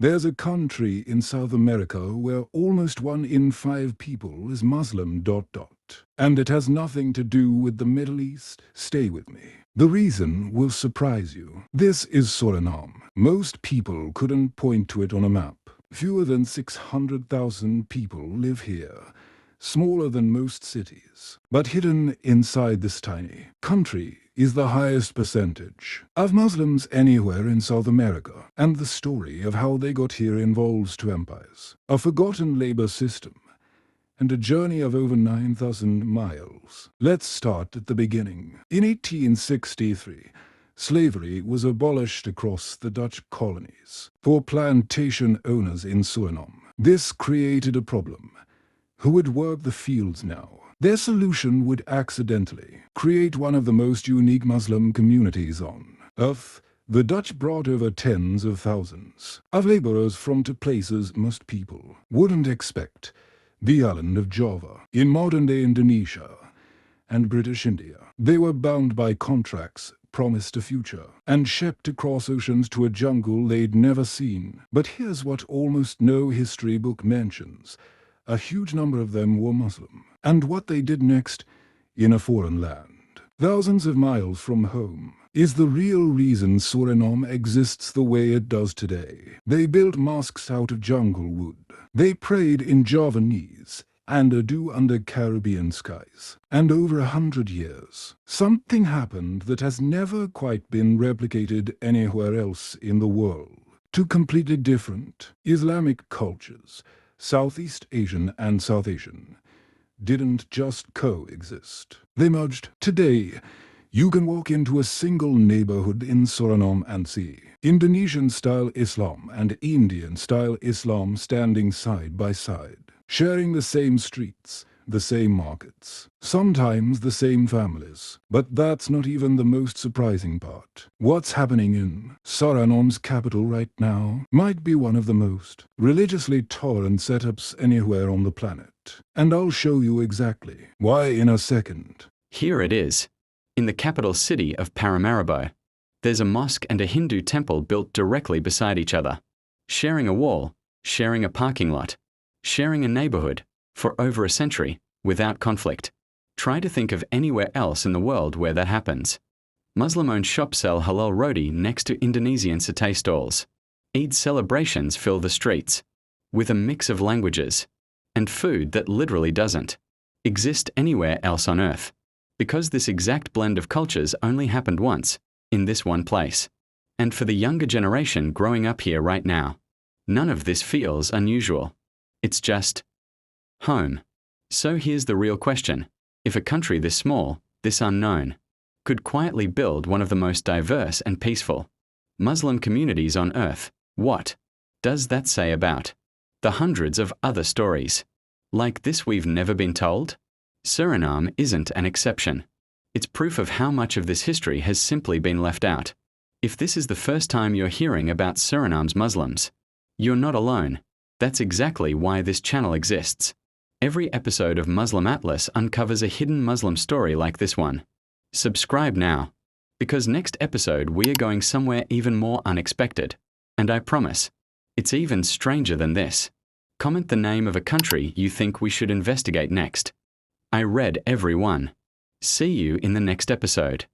There's a country in South America where almost 1 in 5 people is Muslim. And it has nothing to do with the Middle East. Stay with me. The reason will surprise you. This is Suriname. Most people couldn't point to it on a map. Fewer than 600,000 people live here, smaller than most cities. But hidden inside this tiny country is the highest percentage of Muslims anywhere in South America, and the story of how they got here involves 2 empires, a forgotten labor system, and a journey of over 9,000 miles. Let's start at the beginning. In 1863, slavery was abolished across the Dutch colonies for plantation owners in Suriname. This created a problem. Who would work the fields now? Their solution would accidentally create one of the most unique Muslim communities on earth. The Dutch brought over tens of thousands of laborers from places most people wouldn't expect. The island of Java, in modern-day Indonesia and British India. They were bound by contracts, promised a future, and shipped across oceans to a jungle they'd never seen. But here's what almost no history book mentions. A huge number of them were Muslim. And what they did next, in a foreign land, thousands of miles from home, is the real reason Suriname exists the way it does today. They built mosques out of jungle wood. They prayed in Javanese and Urdu under Caribbean skies. And over 100 years, something happened that has never quite been replicated anywhere else in the world. 2 completely different Islamic cultures, Southeast Asian and South Asian, didn't just coexist. They merged. Today, you can walk into a single neighborhood in Suriname and see Indonesian-style Islam and Indian-style Islam standing side by side, sharing the same streets, the same markets, sometimes the same families. But that's not even the most surprising part. What's happening in Suriname's capital right now might be one of the most religiously tolerant setups anywhere on the planet. And I'll show you exactly why in a second. Here it is. In the capital city of Paramaribo, there's a mosque and a Hindu temple built directly beside each other, sharing a wall, sharing a parking lot, sharing a neighborhood, for over a century, without conflict. Try to think of anywhere else in the world where that happens. Muslim-owned shops sell halal roti next to Indonesian satay stalls. Eid celebrations fill the streets, with a mix of languages, and food that literally doesn't exist anywhere else on earth. Because this exact blend of cultures only happened once, in this one place. And for the younger generation growing up here right now, none of this feels unusual. It's just home. So here's the real question. If a country this small, this unknown, could quietly build one of the most diverse and peaceful Muslim communities on earth, what does that say about the hundreds of other stories like this we've never been told? Suriname isn't an exception. It's proof of how much of this history has simply been left out. If this is the first time you're hearing about Suriname's Muslims, you're not alone. That's exactly why this channel exists. Every episode of Muslim Atlas uncovers a hidden Muslim story like this one. Subscribe now, because next episode we are going somewhere even more unexpected. And I promise, it's even stranger than this. Comment the name of a country you think we should investigate next. I read every one. See you in the next episode.